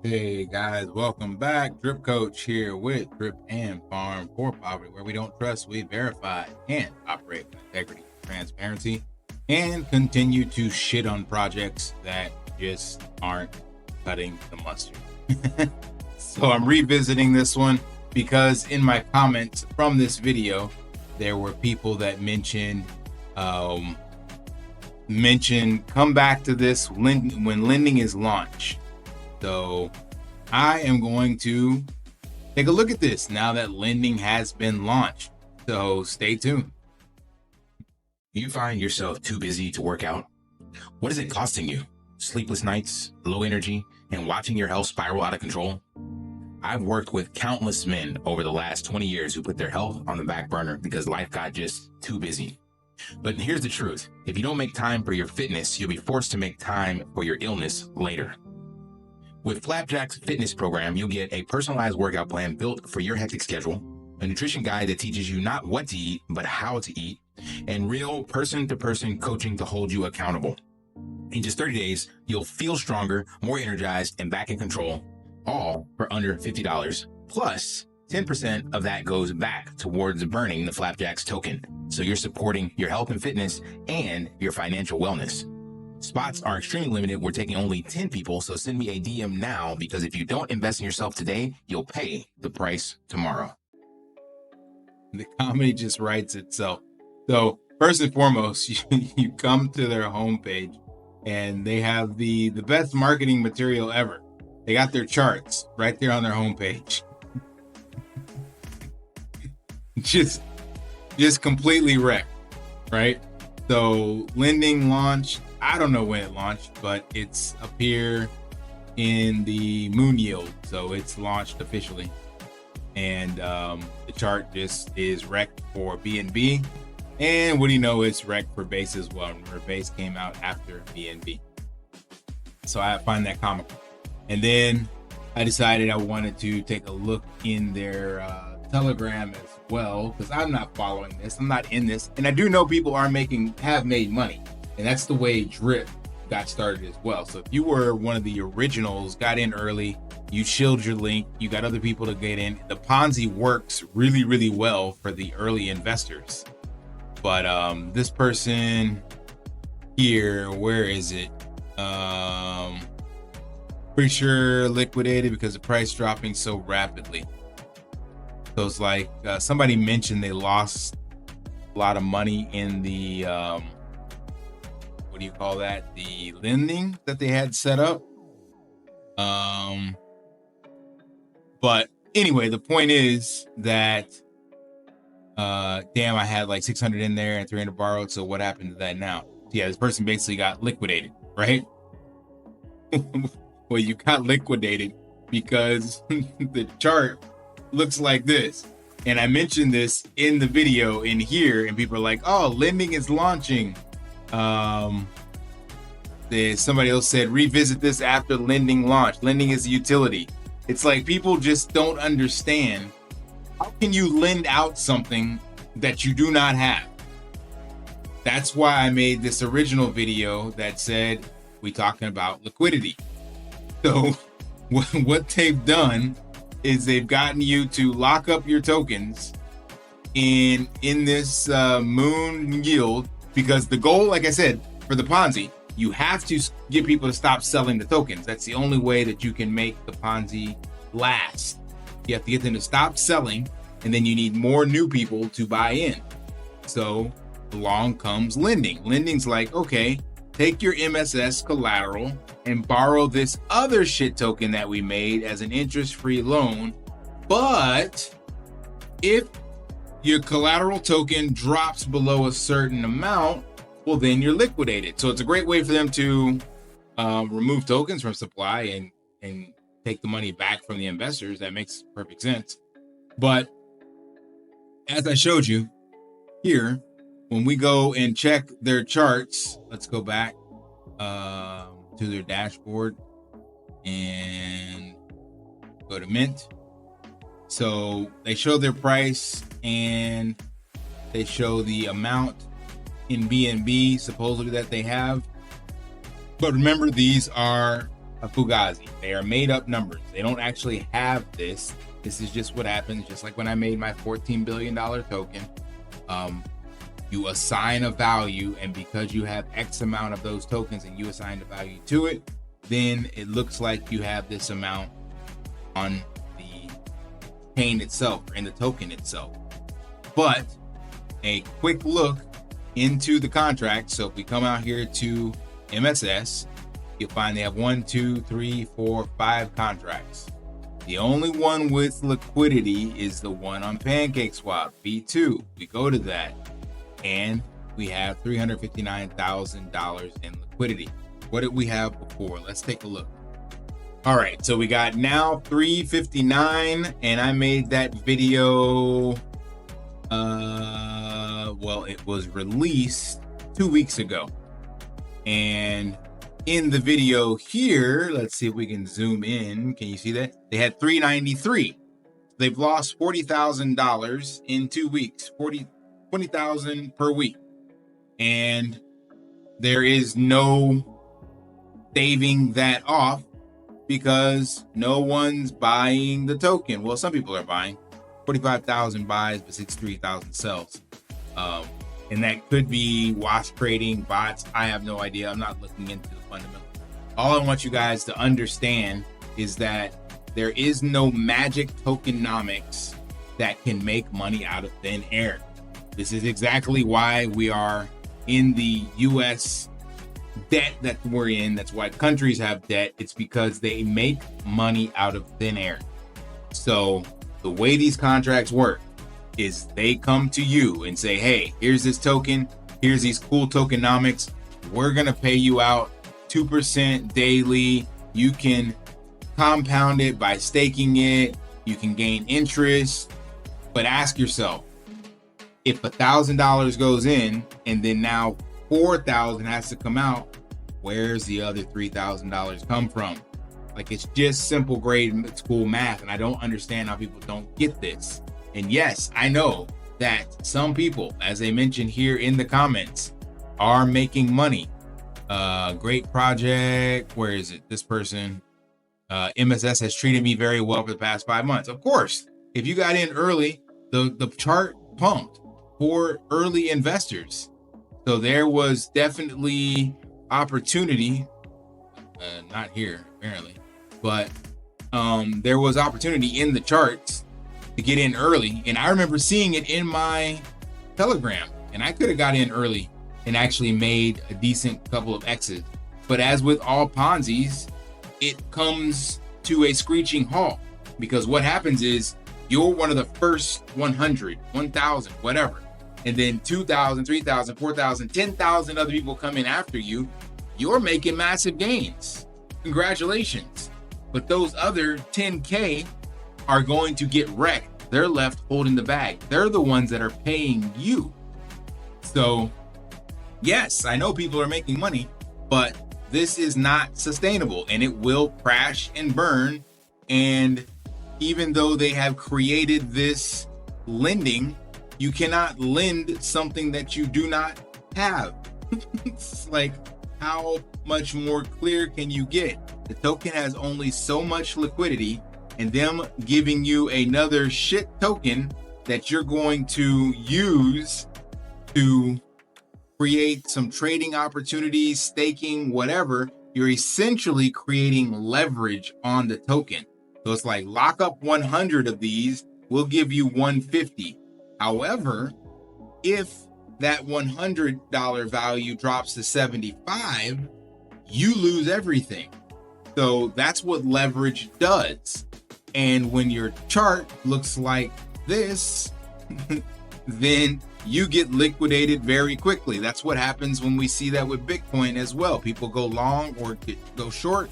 Hey guys, welcome back. Drip Coach here with Drip and Farm for Poverty, where we don't trust, we verify, and operate with integrity, transparency, and continue to shit on projects that just aren't cutting the mustard. So I'm revisiting this one because in my comments from this video, there were people that mentioned come back to this when lending is launched. So I am going to take a look at this now that lending has been launched. So stay tuned. You find yourself too busy to work out? What is it costing you? Sleepless nights, low energy, and watching your health spiral out of control? I've worked with countless men over the last 20 years who put their health on the back burner because life got just too busy. But here's the truth. If you don't make time for your fitness, you'll be forced to make time for your illness later. With Flapjacks fitness program, you'll get a personalized workout plan built for your hectic schedule, a nutrition guide that teaches you not what to eat, but how to eat, and real person-to-person coaching to hold you accountable. In just 30 days, you'll feel stronger, more energized, and back in control, all for under $50. Plus, 10% of that goes back towards burning the Flapjacks token. So you're supporting your health and fitness and your financial wellness. Spots are extremely limited. We're taking only 10 people, so send me a DM now because if you don't invest in yourself today, you'll pay the price tomorrow. The comedy just writes itself. So first and foremost, you come to their homepage and they have the best marketing material ever. They got their charts right there on their homepage. just completely wrecked, right? So lending launched. I don't know when it launched, but it's up here in the moon yield. So it's launched officially. And the chart just is wrecked for BNB. And what do you know, it's wrecked for base as well. Remember, base came out after BNB. So I find that comical. And then I decided I wanted to take a look in their Telegram as well, because I'm not following this. I'm not in this. And I do know people have made money. And that's the way Drip got started as well. So if you were one of the originals, got in early, you shilled your link, you got other people to get in. The Ponzi works really, really well for the early investors. But this person here, where is it? Pretty sure liquidated because the price dropping so rapidly. So it's like somebody mentioned they lost a lot of money in the what do you call that? The lending that they had set up. But anyway, the point is that damn, I had like 600 in there and 300 borrowed. So what happened to that now? Yeah, this person basically got liquidated, right? Well, you got liquidated because the chart looks like this. And I mentioned this in the video in here, and people are like, oh, lending is launching. Somebody else said, revisit this after lending launch. Lending is a utility. It's like people just don't understand. How can you lend out something that you do not have? That's why I made this original video that said, we talking about liquidity. So what they've done is they've gotten you to lock up your tokens in this moon yield, because the goal, like I said, for the Ponzi, you have to get people to stop selling the tokens. That's the only way that you can make the Ponzi last. You have to get them to stop selling, and then you need more new people to buy in. So along comes lending. Lending's like, okay, take your MSS collateral and borrow this other shit token that we made as an interest-free loan. But if your collateral token drops below a certain amount, well, then you're liquidated. So it's a great way for them to remove tokens from supply and take the money back from the investors. That makes perfect sense. But as I showed you here, when we go and check their charts, let's go back to their dashboard and go to Mint. So they show their price and they show the amount in BNB supposedly that they have. But remember, these are a fugazi. They are made up numbers. They don't actually have this. This is just what happens. Just like when I made my $14 billion token, you assign a value, and because you have X amount of those tokens and you assign a value to it, then it looks like you have this amount on the chain itself, or in the token itself. But a quick look into the contract. So if we come out here to MSS, you'll find they have 1, 2, 3, 4, 5 contracts. The only one with liquidity is the one on PancakeSwap, V2. We go to that, and we have $359,000 in liquidity. What did we have before? Let's take a look. All right, so we got now 359, and I made that video. Well, it was released 2 weeks ago, and in the video here, let's see if we can zoom in. Can you see that? They had 393. They've lost $40,000 in 2 weeks, 20,000 per week. And there is no staving that off because no one's buying the token. Well, some people are buying. 45,000 buys, but 63,000 sells. And that could be wash trading, bots. I have no idea. I'm not looking into the fundamentals. All I want you guys to understand is that there is no magic tokenomics that can make money out of thin air. This is exactly why we are in the US debt that we're in. That's why countries have debt. It's because they make money out of thin air. So the way these contracts work is they come to you and say, hey, here's this token, here's these cool tokenomics. We're going to pay you out 2% daily. You can compound it by staking it. You can gain interest. But ask yourself, if $1,000 goes in and then now 4,000 has to come out, where's the other $3,000 come from? Like, it's just simple grade school math, and I don't understand how people don't get this. And yes, I know that some people, as they mentioned here in the comments, are making money. Great project. Where is it? This person, MSS has treated me very well for the past 5 months. Of course, if you got in early, the chart pumped for early investors. So there was definitely opportunity. Not here, apparently, but there was opportunity in the charts to get in early. And I remember seeing it in my Telegram, and I could have got in early and actually made a decent couple of X's. But as with all Ponzi's, it comes to a screeching halt, because what happens is you're one of the first 100, 1,000, whatever. And then 2,000, 3,000, 4,000, 10,000 other people come in after you. You're making massive gains. Congratulations. But those other 10K are going to get wrecked. They're left holding the bag. They're the ones that are paying you. So yes, I know people are making money, but this is not sustainable, and it will crash and burn. And even though they have created this lending, you cannot lend something that you do not have. It's like, how much more clear can you get? The token has only so much liquidity, and them giving you another shit token that you're going to use to create some trading opportunities, staking, whatever, you're essentially creating leverage on the token. So it's like, lock up 100 of these, we'll give you 150. However, if that $100 value drops to 75, you lose everything. So that's what leverage does. And when your chart looks like this, then you get liquidated very quickly. That's what happens when we see that with Bitcoin as well. People go long or go short,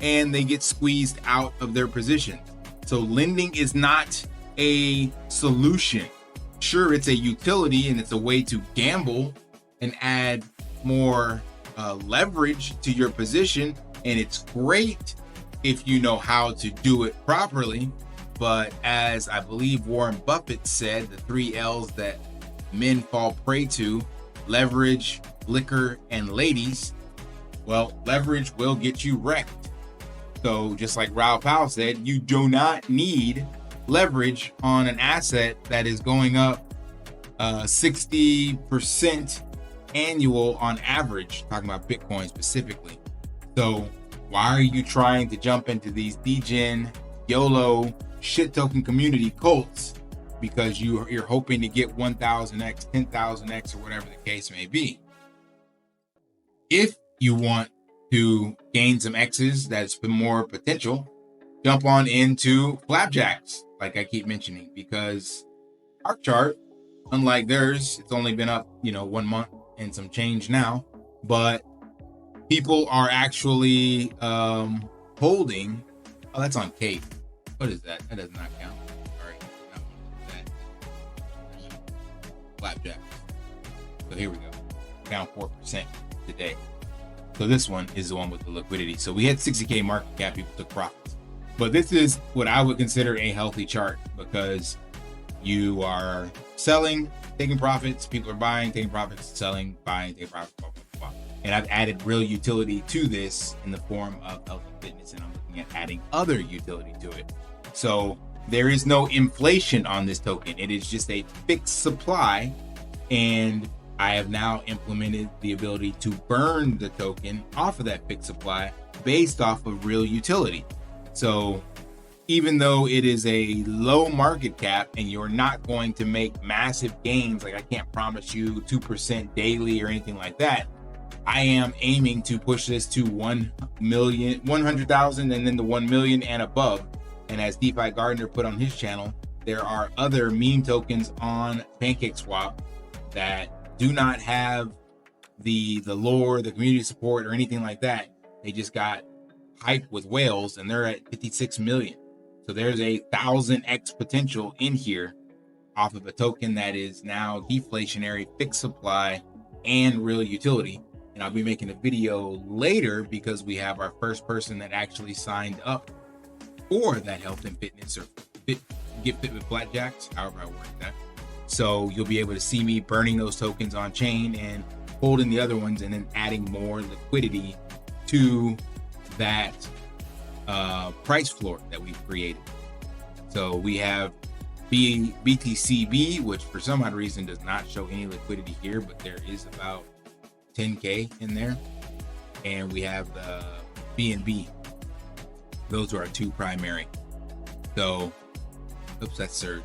and they get squeezed out of their position. So lending is not a solution. Sure, it's a utility and it's a way to gamble and add more leverage to your position. And it's great if you know how to do it properly. But as I believe Warren Buffett said, the 3 L's that men fall prey to: leverage, liquor, and ladies. Well, leverage will get you wrecked. So just like Raoul Powell said, you do not need leverage on an asset that is going up 60% annual on average, talking about Bitcoin specifically. So why are you trying to jump into these degen, YOLO, shit token community cults? Because you're hoping to get 1,000x, 10,000x, or whatever the case may be. If you want to gain some X's that's been more potential, jump on into Flapjacks, like I keep mentioning, because our chart, unlike theirs, it's only been up, 1 month and some change now, but people are actually holding. Oh, that's on Kate. What is that? That does not count. All right, Flapjacks. So here we go, down 4% today. So this one is the one with the liquidity. So we had 60K market cap, people took profits. But this is what I would consider a healthy chart, because you are selling, taking profits, people are buying, taking profits, selling, buying, taking profits, blah, blah, blah. And I've added real utility to this in the form of health and fitness, and I'm looking at adding other utility to it. So there is no inflation on this token. It is just a fixed supply, and I have now implemented the ability to burn the token off of that fixed supply based off of real utility. So even though it is a low market cap and you're not going to make massive gains, like I can't promise you 2% daily or anything like that, I am aiming to push this to 100,000 and then the 1 million and above. And as DeFi Gardner put on his channel, there are other meme tokens on PancakeSwap that do not have the lore, the community support, or anything like that. They just got hyped with whales, and they're at 56 million. So there's a 1,000x potential in here off of a token that is now deflationary, fixed supply, and real utility. And I'll be making a video later because we have our first person that actually signed up for that health and fitness, or get fit with Flapjacks, however I word that. So you'll be able to see me burning those tokens on chain and holding the other ones, and then adding more liquidity to that price floor that we've created. So we have BTCB, which for some odd reason does not show any liquidity here, but there is about 10K in there. And we have the BNB. Those are our two primary. So, oops, that's surge.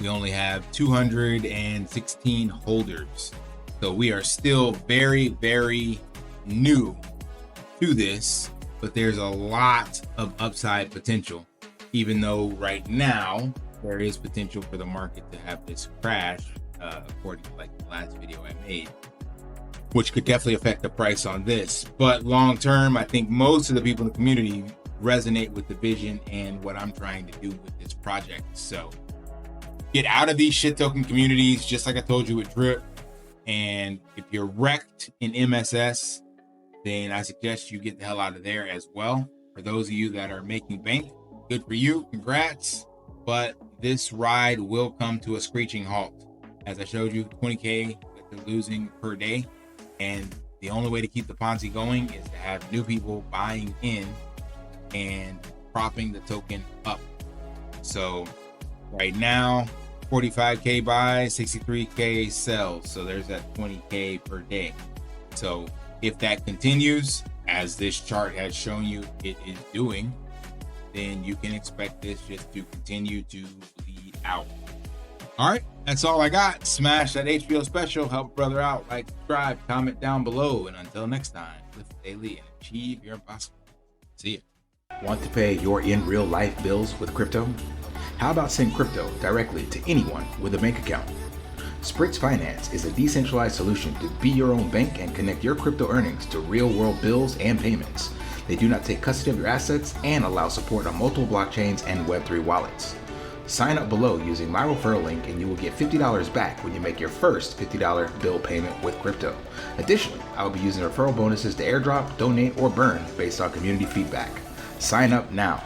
We only have 216 holders. So we are still very, very new to this, but there's a lot of upside potential, even though right now there is potential for the market to have this crash, according to like the last video I made, which could definitely affect the price on this. But long term, I think most of the people in the community resonate with the vision and what I'm trying to do with this project. So get out of these shit token communities, just like I told you with Drip. And if you're wrecked in MSS, then I suggest you get the hell out of there as well. For those of you that are making bank, good for you, congrats. But this ride will come to a screeching halt. As I showed you, 20K that they're losing per day. And the only way to keep the Ponzi going is to have new people buying in and propping the token up. So right now, 45K buys, 63K sells. So there's that 20K per day. So if that continues, as this chart has shown you it is doing, then you can expect this just to continue to bleed out. All right, that's all I got. Smash that HBO special, help a brother out, like, subscribe, comment down below, and until next time, live daily and achieve your impossible. See ya. Want to pay your in real life bills with crypto? How about send crypto directly to anyone with a bank account? Spritz Finance is a decentralized solution to be your own bank and connect your crypto earnings to real world bills and payments. They do not take custody of your assets and allow support on multiple blockchains and Web3 wallets. Sign up below using my referral link and you will get $50 back when you make your first $50 bill payment with crypto. Additionally, I will be using referral bonuses to airdrop, donate, or burn based on community feedback. Sign up now.